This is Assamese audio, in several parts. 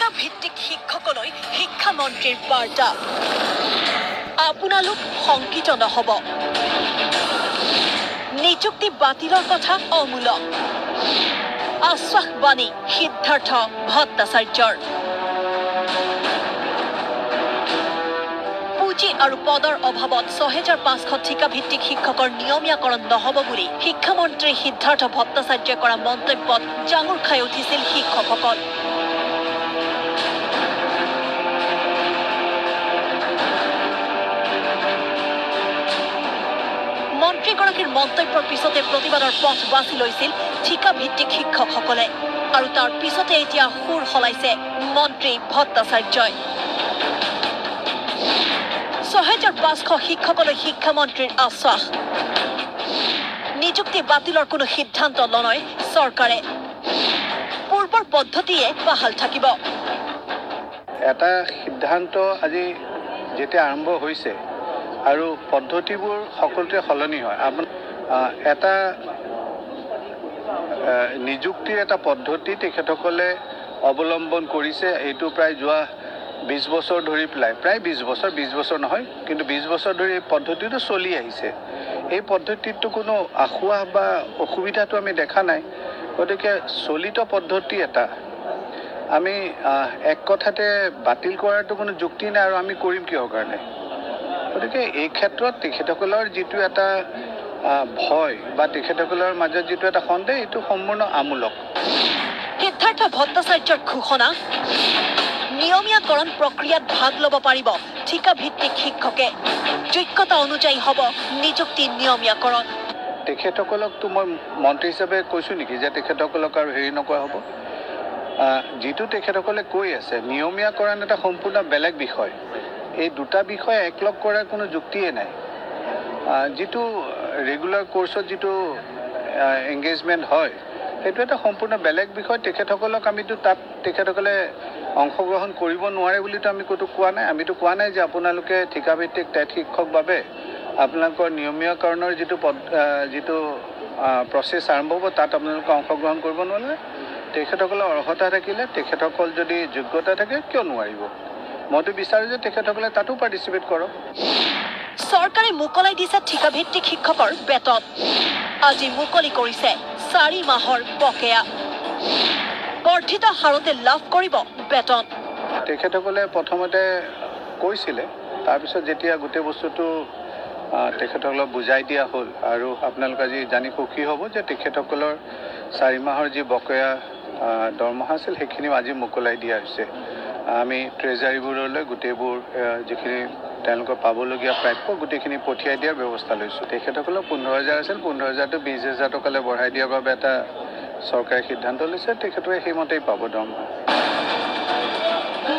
ঠিকা ভিত্তিক শিক্ষকলৈ শিক্ষামন্ত্ৰীৰ বাৰ্তা আপোনালোক শংকিত নহব নিযুক্তি বাতিলৰ কথা অমূলক আশ্বাসবাণী সিদ্ধাৰ্থ ভট্টাচাৰ্যৰ পুঁজি আৰু পদৰ অভাৱত ৬৫০০ ঠিকা ভিত্তিক শিক্ষকৰ নিয়মীয়াকৰণ নহব বুলি শিক্ষামন্ত্ৰী সিদ্ধাৰ্থ ভট্টাচাৰ্যই কৰা মন্তব্যত জাঙুৰ খাই উঠিছিল শিক্ষকসকল মন্ত্ৰীগৰাকীৰ মন্তব্যৰ পিছতে প্ৰতিবাদৰ পথ বাছি লৈছিল ঠিকা ভিত্তিক শিক্ষকসকলে আৰু তাৰ পিছতে এতিয়া সুৰ সলাইছে মন্ত্ৰী ভট্টাচাৰ্যই ৬৫০০ শিক্ষকলৈ শিক্ষামন্ত্ৰীৰ আশ্বাস নিযুক্তি বাতিলৰ কোনো সিদ্ধান্ত নলয় চৰকাৰে পূৰ্বৰ পদ্ধতিয়ে বাহাল থাকিব এটা সিদ্ধান্ত আজি যেতিয়া আৰম্ভ হৈছে আৰু পদ্ধতিবোৰ সকলোতে সলনি হয় এটা নিযুক্তিৰ এটা পদ্ধতি তেখেতসকলে অৱলম্বন কৰিছে এইটো প্ৰায় যোৱা ২০ বছৰ ধৰি প্ৰায় ২০ বছৰ নহয় কিন্তু ২০ বছৰ ধৰি এই পদ্ধতিটো চলি আহিছে এই পদ্ধতিটো কোনো আখুৱা বা অসুবিধাটো আমি দেখা নাই গতিকে চলিত পদ্ধতি এটা আমি এক কথাতে বাতিল কৰাটো কোনো যুক্তি নাই আৰু আমি কৰিম কিহৰ কাৰণে গতিকে এই ক্ষেত্ৰত তেখেতসকলৰ যিটো এটা ভয় বা তেখেতসকলৰ মাজত যিটো এটা সন্দেহ এইটো সম্পূৰ্ণ আমূলক সিদ্ধাৰ্থ ভট্টাচাৰ্যৰ ঘোষণা নিয়মীয়াকৰণ প্ৰক্ৰিয়াত ভাগ ল'ব পাৰিব ঠিকা ভিত্তিক শিক্ষকে যোগ্যতা অনুযায়ী হ'ব নিযুক্তি নিয়মীয়াকৰণ তেখেতসকলকতো মই মন্ত্ৰী হিচাপে কৈছোঁ নেকি যে তেখেতসকলক আৰু হেৰি নকৰা হ'ব যিটো তেখেতসকলে কৈ আছে নিয়মীয়াকৰণ এটা সম্পূৰ্ণ বেলেগ বিষয় এই দুটা বিষয় একলগ কৰাৰ কোনো যুক্তিয়ে নাই যিটো ৰেগুলাৰ কোৰ্ছত যিটো এংগেজমেণ্ট হয় সেইটো এটা সম্পূৰ্ণ বেলেগ বিষয় তেখেতসকলক আমিতো তাত তেখেতসকলে অংশগ্ৰহণ কৰিব নোৱাৰে বুলিতো আমি ক'তো কোৱা নাই আমিতো কোৱা নাই যে আপোনালোকে ঠিকাভিত্তিক টেট শিক্ষক বাবে আপোনালোকৰ নিয়মীয়াকৰণৰ যিটো প্ৰচেছ আৰম্ভ হ'ব তাত আপোনালোকে অংশগ্ৰহণ কৰিব নোৱাৰে তেখেতসকলৰ অৰ্হতা থাকিলে তেখেতসকল যদি যোগ্যতা থাকে কিয় নোৱাৰিব মইতো বিচাৰোঁ যে তেখেতসকলে তাতো পাৰ্টিচিপেট কৰক চৰকাৰে মুকলাই দিছে ঠিকা ভিত্তিক শিক্ষকৰ বেতন আজি মুকলি কৰিছে ৪ মাহৰ বকেয়া বৰ্ধিত হাৰতে লাভ কৰিব বেতন তেখেতসকলে প্ৰথমতে কৈছিলে তাৰপিছত যেতিয়া গোটেই বস্তুটো তেখেতসকলক বুজাই দিয়া হ'ল আৰু আপোনালোকে আজি জানি সুখী হ'ব যে তেখেতসকলৰ ৪ মাহৰ যি বকেয়া দৰমহা আছিল সেইখিনিও আজি মুকলাই দিয়া হৈছে আমি ট্ৰেজাৰীবোৰলৈ গোটেইবোৰ যিখিনি তেওঁলোকৰ পাবলগীয়া প্ৰাপ্য গোটেইখিনি পঠিয়াই দিয়াৰ ব্যৱস্থা লৈছোঁ তেখেতসকলৰ ১৫,০০০ আছিল ১৫,০০০টো ২০,০০০ টকালৈ বঢ়াই দিয়াৰ বাবে এটা চৰকাৰে সিদ্ধান্ত লৈছে তেখেতে সেইমতেই পাব দৰমহা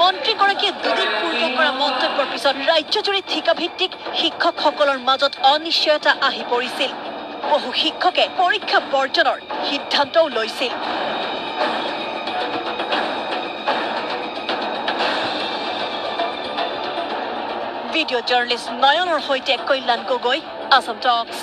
মন্ত্ৰীগৰাকীয়ে দুদিন পূৰ্বে কৰা মন্তব্যৰ পিছত ৰাজ্যজুৰি ঠিকা ভিত্তিক শিক্ষকসকলৰ মাজত অনিশ্চয়তা আহি পৰিছিল বহু শিক্ষকে পৰীক্ষা বৰ্জনৰ সিদ্ধান্তও লৈছিল ভিডিঅ' জাৰ্নেলিষ্ট নয়নৰ সৈতে কল্যাণ গগৈ আসাম টক্স